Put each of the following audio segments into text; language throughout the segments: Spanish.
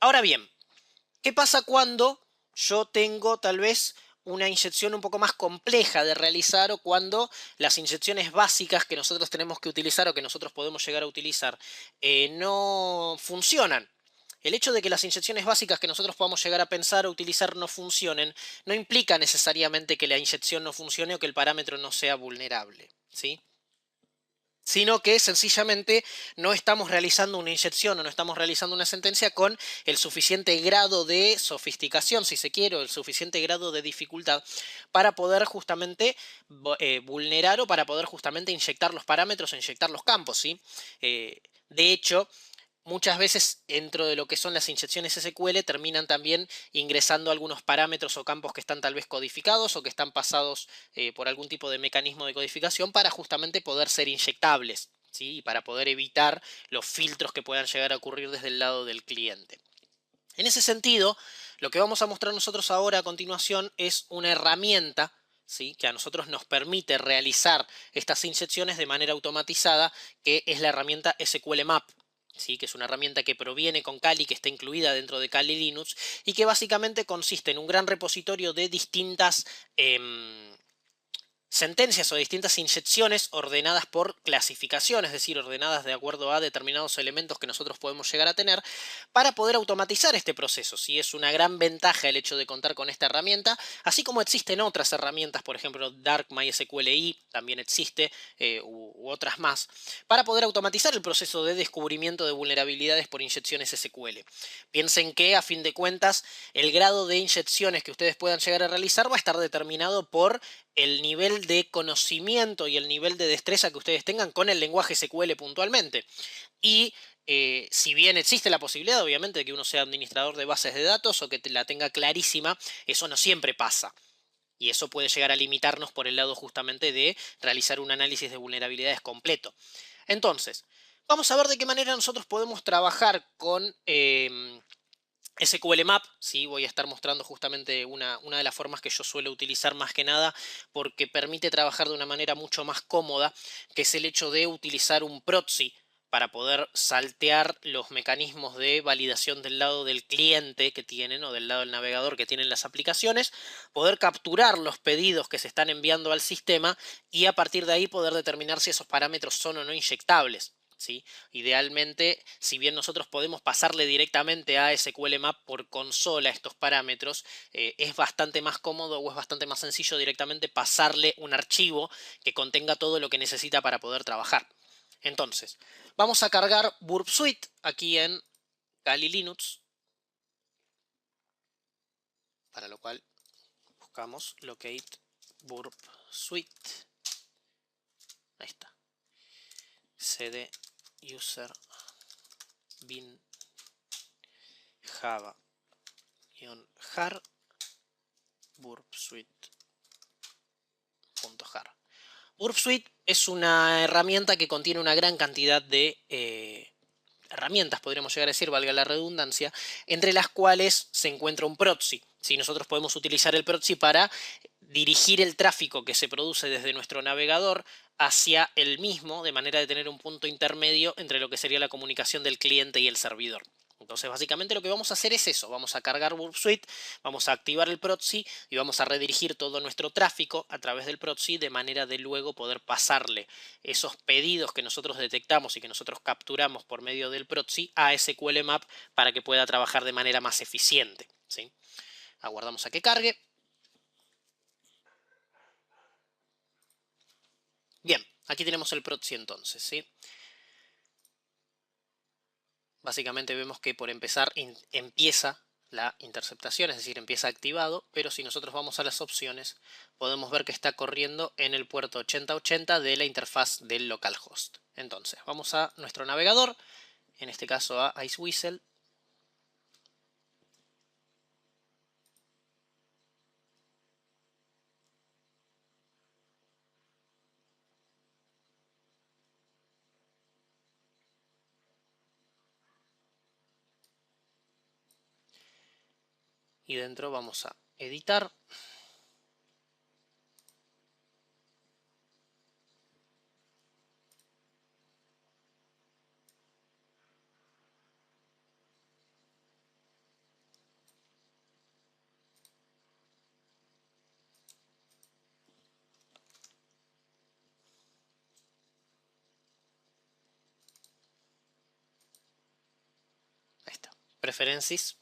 Ahora bien, ¿qué pasa cuando yo tengo tal vez una inyección un poco más compleja de realizar o cuando las inyecciones básicas que nosotros tenemos que utilizar o que nosotros podemos llegar a utilizar no funcionan? El hecho de que las inyecciones básicas que nosotros podamos llegar a pensar o utilizar no funcionen no implica necesariamente que la inyección no funcione o que el parámetro no sea vulnerable, ¿sí? Sino que sencillamente no estamos realizando una inyección o no estamos realizando una sentencia con el suficiente grado de sofisticación, si se quiere, o el suficiente grado de dificultad para poder justamente vulnerar o para poder justamente inyectar los parámetros o inyectar los campos, ¿sí? De hecho, muchas veces dentro de lo que son las inyecciones SQL terminan también ingresando algunos parámetros o campos que están tal vez codificados o que están pasados por algún tipo de mecanismo de codificación para justamente poder ser inyectables, ¿sí? Y para poder evitar los filtros que puedan llegar a ocurrir desde el lado del cliente. En ese sentido, lo que vamos a mostrar nosotros ahora a continuación es una herramienta, ¿sí?, que a nosotros nos permite realizar estas inyecciones de manera automatizada, que es la herramienta SQL Map. ¿Sí? Que es una herramienta que proviene con Kali, que está incluida dentro de Kali Linux y que básicamente consiste en un gran repositorio de distintas sentencias o distintas inyecciones ordenadas por clasificación, es decir, ordenadas de acuerdo a determinados elementos que nosotros podemos llegar a tener para poder automatizar este proceso. Sí, es una gran ventaja el hecho de contar con esta herramienta, así como existen otras herramientas, por ejemplo, Dark MySQLi también existe, u otras más, para poder automatizar el proceso de descubrimiento de vulnerabilidades por inyecciones SQL. Piensen que, a fin de cuentas, el grado de inyecciones que ustedes puedan llegar a realizar va a estar determinado por el nivel de conocimiento y el nivel de destreza que ustedes tengan con el lenguaje SQL puntualmente. Y si bien existe la posibilidad, obviamente, de que uno sea administrador de bases de datos o que la tenga clarísima, eso no siempre pasa. Y eso puede llegar a limitarnos por el lado justamente de realizar un análisis de vulnerabilidades completo. Entonces, vamos a ver de qué manera nosotros podemos trabajar con SQL Map. ¿Sí? Voy a estar mostrando justamente una de las formas que yo suelo utilizar más que nada porque permite trabajar de una manera mucho más cómoda, que es el hecho de utilizar un proxy para poder saltear los mecanismos de validación del lado del cliente que tienen o del lado del navegador que tienen las aplicaciones, poder capturar los pedidos que se están enviando al sistema y a partir de ahí poder determinar si esos parámetros son o no inyectables. ¿Sí? Idealmente, si bien nosotros podemos pasarle directamente a SQL Map por consola estos parámetros, es bastante más cómodo o es bastante más sencillo directamente pasarle un archivo que contenga todo lo que necesita para poder trabajar. Entonces, vamos a cargar Burp Suite aquí en Kali Linux, para lo cual buscamos locate Burp Suite. Ahí está. cd user bin java-jar burpsuite.jar. Burpsuite es una herramienta que contiene una gran cantidad de herramientas, podríamos llegar a decir, valga la redundancia, entre las cuales se encuentra un proxy. Si nosotros podemos utilizar el proxy para dirigir el tráfico que se produce desde nuestro navegador hacia el mismo, de manera de tener un punto intermedio entre lo que sería la comunicación del cliente y el servidor. Entonces, básicamente lo que vamos a hacer es eso. Vamos a cargar Burp Suite, vamos a activar el proxy y vamos a redirigir todo nuestro tráfico a través del proxy de manera de luego poder pasarle esos pedidos que nosotros detectamos y que nosotros capturamos por medio del proxy a SQL Map para que pueda trabajar de manera más eficiente, ¿sí? Aguardamos a que cargue. Bien, aquí tenemos el proxy entonces, ¿sí? Básicamente vemos que por empezar empieza la interceptación, es decir, empieza activado, pero si nosotros vamos a las opciones, podemos ver que está corriendo en el puerto 8080 de la interfaz del localhost. Entonces, vamos a nuestro navegador, en este caso a Iceweasel. Y dentro vamos a editar. preferencias.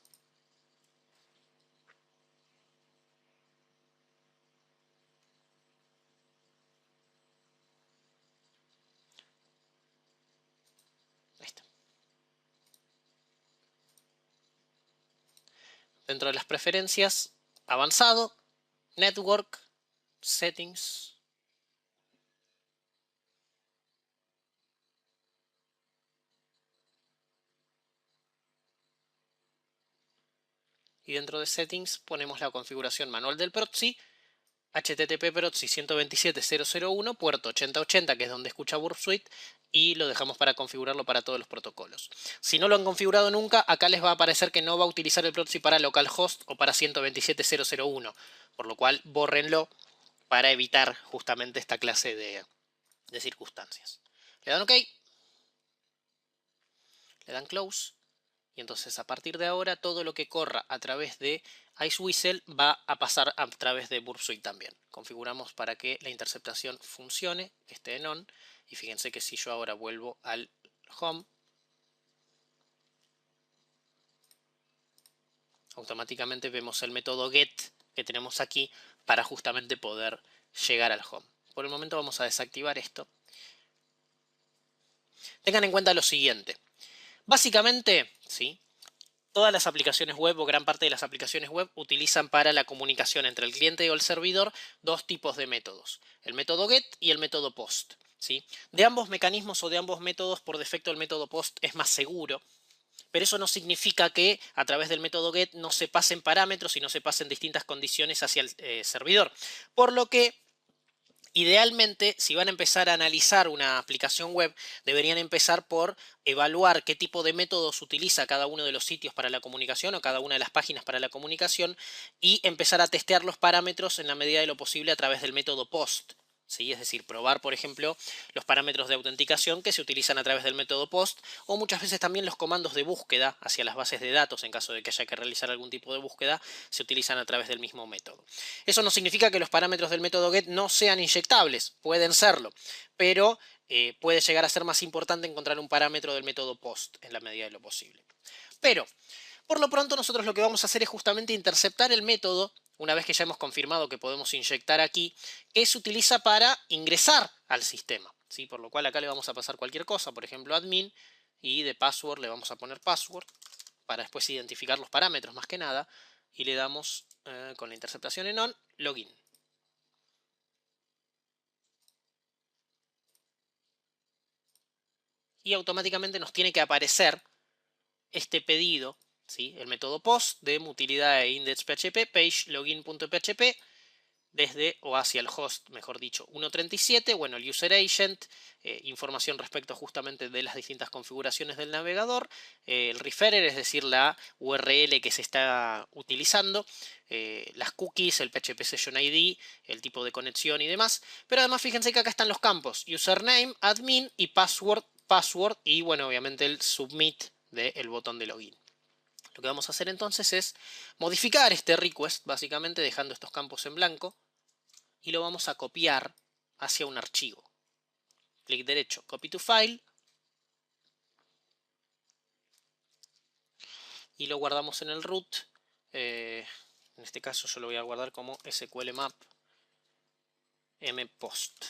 Ahí está. Dentro de las preferencias, avanzado, network, settings. Y dentro de settings ponemos la configuración manual del proxy, HTTP proxy 127.0.0.1, puerto 8080, que es donde escucha Burp Suite, y lo dejamos para configurarlo para todos los protocolos. Si no lo han configurado nunca, acá les va a aparecer que no va a utilizar el proxy para localhost o para 127.0.0.1, por lo cual bórrenlo para evitar justamente esta clase de circunstancias. Le dan OK, le dan Close, y entonces a partir de ahora todo lo que corra a través de Iceweasel va a pasar a través de Burp Suite también. Configuramos para que la interceptación funcione, que esté en on, y fíjense que si yo ahora vuelvo al home, automáticamente vemos el método get que tenemos aquí para justamente poder llegar al home. Por el momento vamos a desactivar esto. Tengan en cuenta lo siguiente. Básicamente, ¿sí?, todas las aplicaciones web o gran parte de las aplicaciones web utilizan para la comunicación entre el cliente o el servidor dos tipos de métodos, el método get y el método post, ¿sí? De ambos mecanismos o de ambos métodos, por defecto el método post es más seguro, pero eso no significa que a través del método get no se pasen parámetros y no se pasen distintas condiciones hacia el servidor, por lo que idealmente, si van a empezar a analizar una aplicación web, deberían empezar por evaluar qué tipo de métodos utiliza cada uno de los sitios para la comunicación o cada una de las páginas para la comunicación y empezar a testear los parámetros en la medida de lo posible a través del método POST. ¿Sí? Es decir, probar, por ejemplo, los parámetros de autenticación que se utilizan a través del método POST o muchas veces también los comandos de búsqueda hacia las bases de datos en caso de que haya que realizar algún tipo de búsqueda se utilizan a través del mismo método. Eso no significa que los parámetros del método get no sean inyectables, pueden serlo, pero puede llegar a ser más importante encontrar un parámetro del método POST en la medida de lo posible. Pero, por lo pronto nosotros lo que vamos a hacer es justamente interceptar el método, una vez que ya hemos confirmado que podemos inyectar aquí, que se utiliza para ingresar al sistema, ¿sí? Por lo cual acá le vamos a pasar cualquier cosa, por ejemplo admin, y de password le vamos a poner password, para después identificar los parámetros más que nada, y le damos con la interceptación en on, login. Y automáticamente nos tiene que aparecer este pedido, ¿sí?, el método post de utilidad e index.php, page login.php, desde o hacia el host, mejor dicho, 1.37, bueno, el user agent, información respecto justamente de las distintas configuraciones del navegador, el referrer, es decir, la URL que se está utilizando, las cookies, el PHP Session ID, el tipo de conexión y demás, pero además fíjense que acá están los campos, username, admin y password, y bueno, obviamente el submit del botón de login. Lo que vamos a hacer entonces es modificar este request, básicamente dejando estos campos en blanco, y lo vamos a copiar hacia un archivo. Clic derecho, copy to file, y lo guardamos en el root. En este caso yo lo voy a guardar como sqlmap mpost.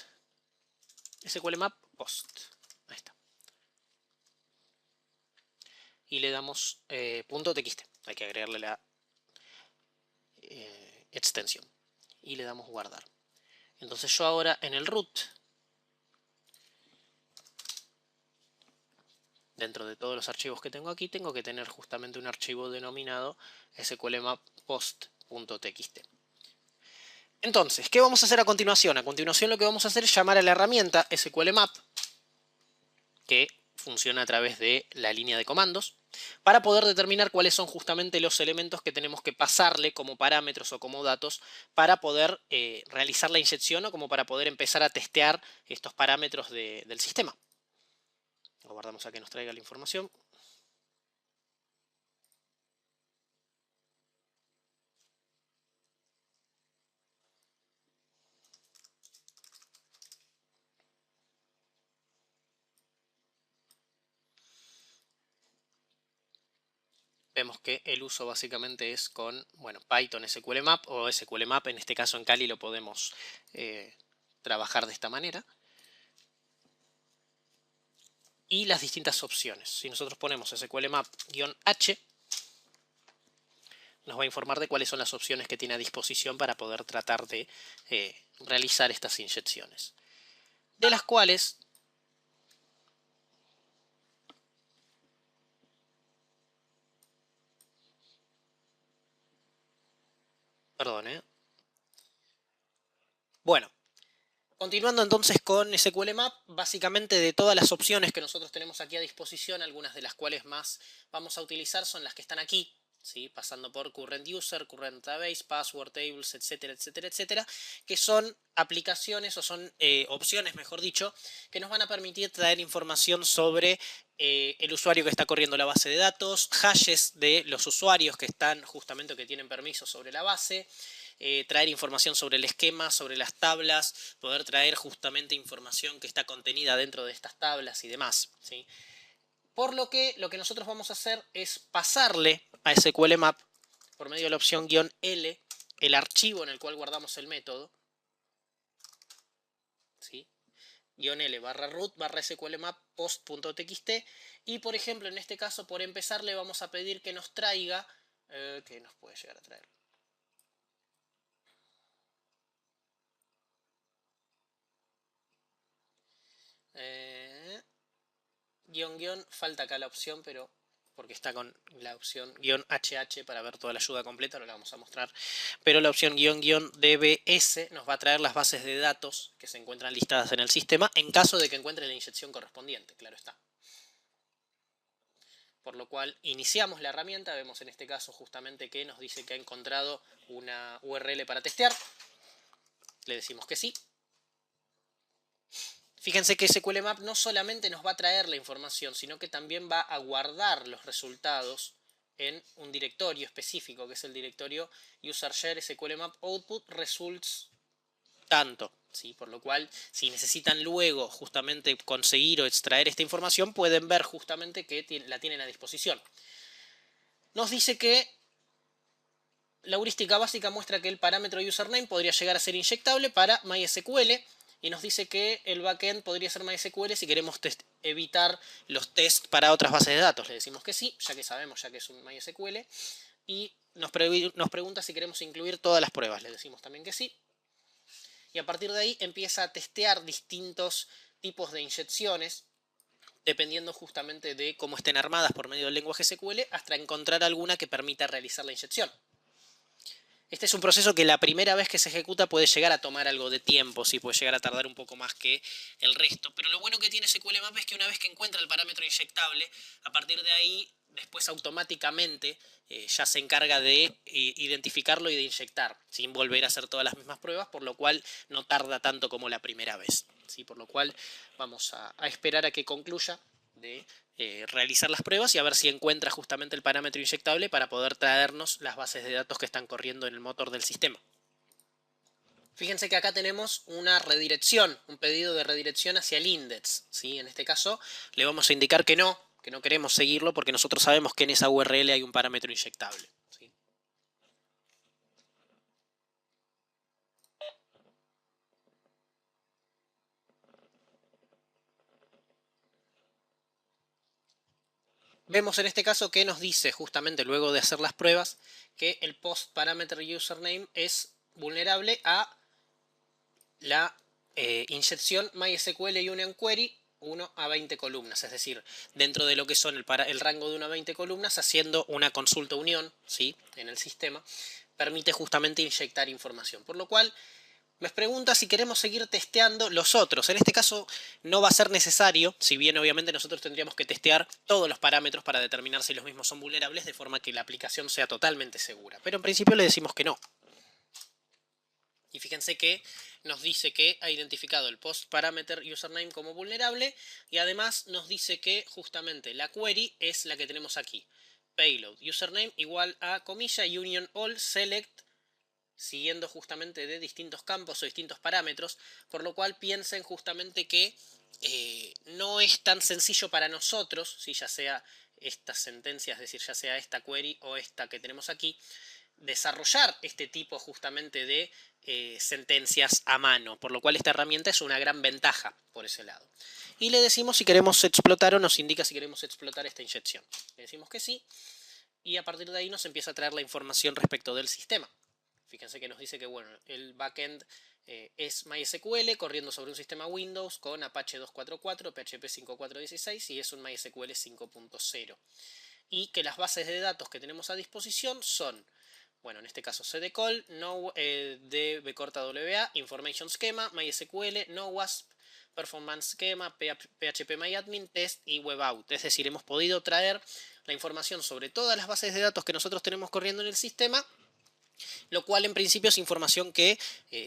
sqlmap post. Ahí está. Y le damos .txt. Hay que agregarle la extensión. Y le damos guardar. Entonces yo ahora en el root, dentro de todos los archivos que tengo aquí, tengo que tener justamente un archivo denominado sqlmap_post.txt. Entonces, ¿qué vamos a hacer a continuación? A continuación lo que vamos a hacer es llamar a la herramienta sqlmap, que funciona a través de la línea de comandos, para poder determinar cuáles son justamente los elementos que tenemos que pasarle como parámetros o como datos para poder realizar la inyección o como para poder empezar a testear estos parámetros del sistema. Aguardamos a que nos traiga la información. vemos que el uso básicamente es con, bueno, Python SQLMap o SQLMap. En este caso en Kali lo podemos trabajar de esta manera. Y las distintas opciones. Si nosotros ponemos SQLMap-H, nos va a informar de cuáles son las opciones que tiene a disposición para poder tratar de realizar estas inyecciones. De las cuales Bueno, continuando entonces con SQLMap, básicamente de todas las opciones que nosotros tenemos aquí a disposición, algunas de las cuales más vamos a utilizar son las que están aquí, ¿sí? Pasando por Current User, Current Database, Password Tables, etcétera, etcétera, etcétera, que son aplicaciones o son opciones, mejor dicho, que nos van a permitir traer información sobre el usuario que está corriendo la base de datos, hashes de los usuarios que están justamente o que tienen permisos sobre la base, traer información sobre el esquema, sobre las tablas, poder traer justamente información que está contenida dentro de estas tablas y demás, ¿sí? Por lo que nosotros vamos a hacer es pasarle a SQLMap por medio de la opción "-l" el archivo en el cual guardamos el método, ¿sí? "-l /root /sqlmap post.txt", y por ejemplo en este caso, por empezar, le vamos a pedir que nos traiga, ¿qué nos puede llegar a traer? Falta acá la opción, pero porque está con la opción "-hh" para ver toda la ayuda completa, no la vamos a mostrar, pero la opción "-dbs" nos va a traer las bases de datos que se encuentran listadas en el sistema en caso de que encuentre la inyección correspondiente, claro está. Por lo cual iniciamos la herramienta, vemos en este caso justamente que nos dice que ha encontrado una URL para testear, le decimos que sí. Fíjense que SQLMap no solamente nos va a traer la información, sino que también va a guardar los resultados en un directorio específico, que es el directorio user-share SQLMap output results tanto, ¿sí? Por lo cual, si necesitan luego justamente conseguir o extraer esta información, pueden ver justamente que la tienen a disposición. Nos dice que la heurística básica muestra que el parámetro username podría llegar a ser inyectable para MySQL, y nos dice que el backend podría ser MySQL si queremos evitar los tests para otras bases de datos. Le decimos que sí, ya que sabemos ya que es un MySQL, y nos pregunta si queremos incluir todas las pruebas. Le decimos también que sí, y a partir de ahí empieza a testear distintos tipos de inyecciones dependiendo justamente de cómo estén armadas por medio del lenguaje SQL, hasta encontrar alguna que permita realizar la inyección. Este es un proceso que la primera vez que se ejecuta puede llegar a tomar algo de tiempo, sí, puede llegar a tardar un poco más que el resto. Pero lo bueno que tiene SQLMap es que una vez que encuentra el parámetro inyectable, a partir de ahí, después automáticamente ya se encarga de identificarlo y de inyectar, sin volver a hacer todas las mismas pruebas, por lo cual no tarda tanto como la primera vez, ¿sí? Por lo cual vamos a esperar a que concluya de realizar las pruebas y a ver si encuentra justamente el parámetro inyectable para poder traernos las bases de datos que están corriendo en el motor del sistema. Fíjense que acá tenemos una redirección, un pedido de redirección hacia el index, ¿sí? En este caso le vamos a indicar que no queremos seguirlo porque nosotros sabemos que en esa URL hay un parámetro inyectable, ¿sí? Vemos en este caso que nos dice justamente luego de hacer las pruebas que el post parameter username es vulnerable a la inyección MySQL Union Query 1 a 20 columnas, es decir, dentro de lo que son el rango de 1 a 20 columnas, haciendo una consulta unión, ¿sí? En el sistema, permite justamente inyectar información. Por lo cual, me pregunta si queremos seguir testeando los otros. En este caso no va a ser necesario, si bien obviamente nosotros tendríamos que testear todos los parámetros para determinar si los mismos son vulnerables, de forma que la aplicación sea totalmente segura. Pero en principio le decimos que no. Y fíjense que nos dice que ha identificado el post parameter username como vulnerable, y además nos dice que justamente la query es la que tenemos aquí. Payload username igual a comilla union all select, siguiendo justamente de distintos campos o distintos parámetros, por lo cual piensen justamente que no es tan sencillo para nosotros, si ya sea estas sentencias, es decir, ya sea esta query o esta que tenemos aquí, desarrollar este tipo justamente de sentencias a mano, por lo cual esta herramienta es una gran ventaja por ese lado. Y le decimos si queremos explotar o nos indica si queremos explotar esta inyección. Le decimos que sí y a partir de ahí nos empieza a traer la información respecto del sistema. Fíjense que nos dice que bueno, el backend es MySQL corriendo sobre un sistema Windows con Apache 2.4.4, PHP 5.4.16 y es un MySQL 5.0. Y que las bases de datos que tenemos a disposición son, bueno, en este caso cdcall, db-wa, Information Schema, MySQL, NoWasp, Performance Schema, phpMyAdmin, Test y WebAuth. Es decir, hemos podido traer la información sobre todas las bases de datos que nosotros tenemos corriendo en el sistema, lo cual en principio es información que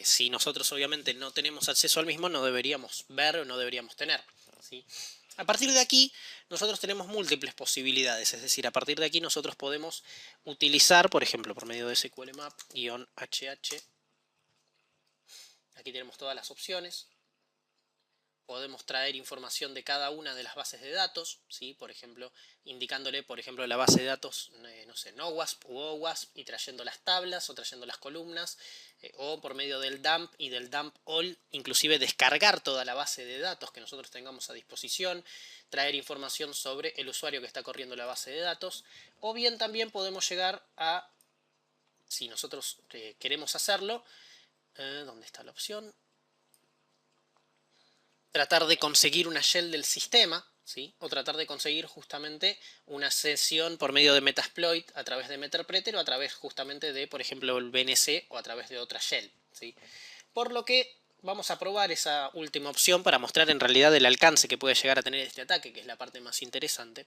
si nosotros obviamente no tenemos acceso al mismo no deberíamos ver o no deberíamos tener, ¿sí? A partir de aquí nosotros tenemos múltiples posibilidades, es decir, a partir de aquí nosotros podemos utilizar, por ejemplo, por medio de SQL Map-HH, aquí tenemos todas las opciones. Podemos traer información de cada una de las bases de datos, ¿sí? Por ejemplo, indicándole, por ejemplo, la base de datos, no sé, NoWasp u OWASP y trayendo las tablas o trayendo las columnas, o por medio del dump y del dump all, inclusive descargar toda la base de datos que nosotros tengamos a disposición, traer información sobre el usuario que está corriendo la base de datos, o bien también podemos llegar a, si nosotros queremos hacerlo, ¿dónde está la opción? Tratar de conseguir una shell del sistema, ¿sí? O tratar de conseguir justamente una sesión por medio de Metasploit a través de Meterpreter o a través justamente de, por ejemplo, el BNC o a través de otra shell, ¿sí? Por lo que vamos a probar esa última opción para mostrar en realidad el alcance que puede llegar a tener este ataque, que es la parte más interesante,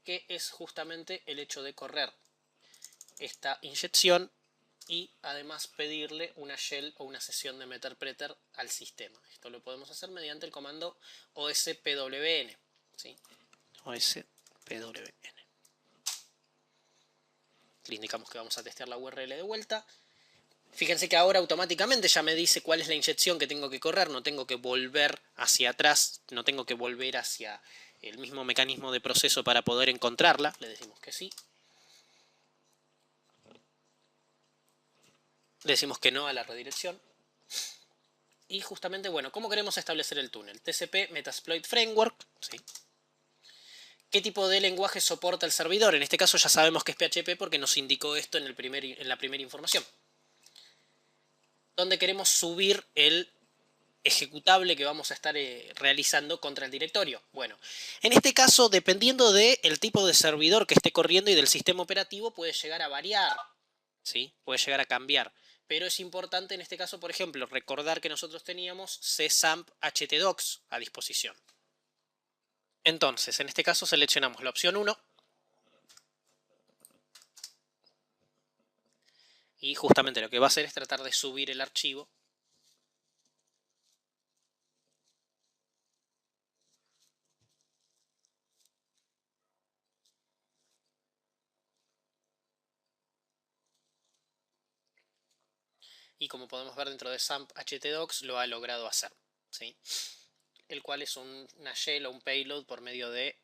que es justamente el hecho de correr esta inyección y además pedirle una shell o una sesión de Meterpreter al sistema. Esto lo podemos hacer mediante el comando ospwn, ¿sí? ospwn. Le indicamos que vamos a testear la URL de vuelta. Fíjense que ahora automáticamente ya me dice cuál es la inyección que tengo que correr, no tengo que volver hacia atrás, no tengo que volver hacia el mismo mecanismo de proceso para poder encontrarla. Le decimos que sí. Le decimos que no a la redirección. Y justamente, bueno, ¿cómo queremos establecer el túnel? TCP Metasploit Framework, ¿sí? ¿Qué tipo de lenguaje soporta el servidor? En este caso ya sabemos que es PHP porque nos indicó esto en la primera información. ¿Dónde queremos subir el ejecutable que vamos a estar realizando contra el directorio? Bueno, en este caso, dependiendo del tipo de servidor que esté corriendo y del sistema operativo, puede llegar a variar, ¿sí? Puede llegar a cambiar. Pero es importante en este caso, por ejemplo, recordar que nosotros teníamos CSAMP htdocs a disposición. Entonces, en este caso seleccionamos la opción 1 y justamente lo que va a hacer es tratar de subir el archivo . Y como podemos ver dentro de SAMP htdocs lo ha logrado hacer, ¿sí? El cual es una shell o un payload por medio de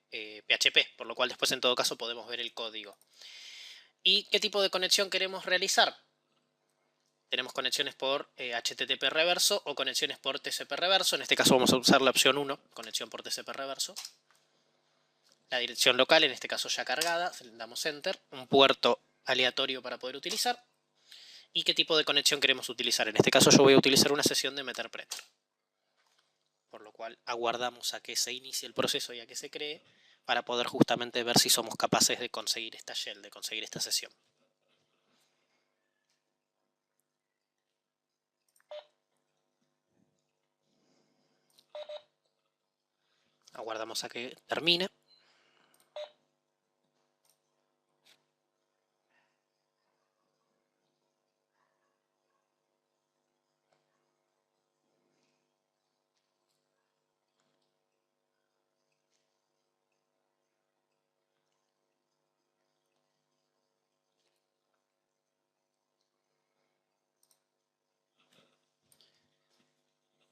PHP, por lo cual después en todo caso podemos ver el código. ¿Y qué tipo de conexión queremos realizar? Tenemos conexiones por HTTP reverso o conexiones por TCP reverso. En este caso vamos a usar la opción 1, conexión por TCP reverso. La dirección local, en este caso ya cargada, le damos Enter. Un puerto aleatorio para poder utilizar. ¿Y qué tipo de conexión queremos utilizar? En este caso yo voy a utilizar una sesión de Meterpreter. Por lo cual aguardamos a que se inicie el proceso y a que se cree para poder justamente ver si somos capaces de conseguir esta shell, de conseguir esta sesión. Aguardamos a que termine.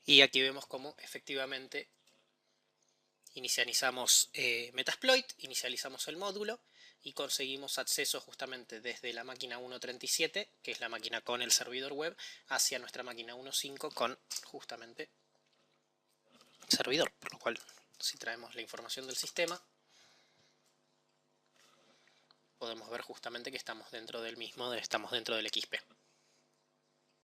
Y aquí vemos cómo efectivamente inicializamos Metasploit, inicializamos el módulo y conseguimos acceso justamente desde la máquina 1.37, que es la máquina con el servidor web, hacia nuestra máquina 1.5 con justamente servidor, por lo cual si traemos la información del sistema podemos ver justamente que estamos dentro del mismo, estamos dentro del XP.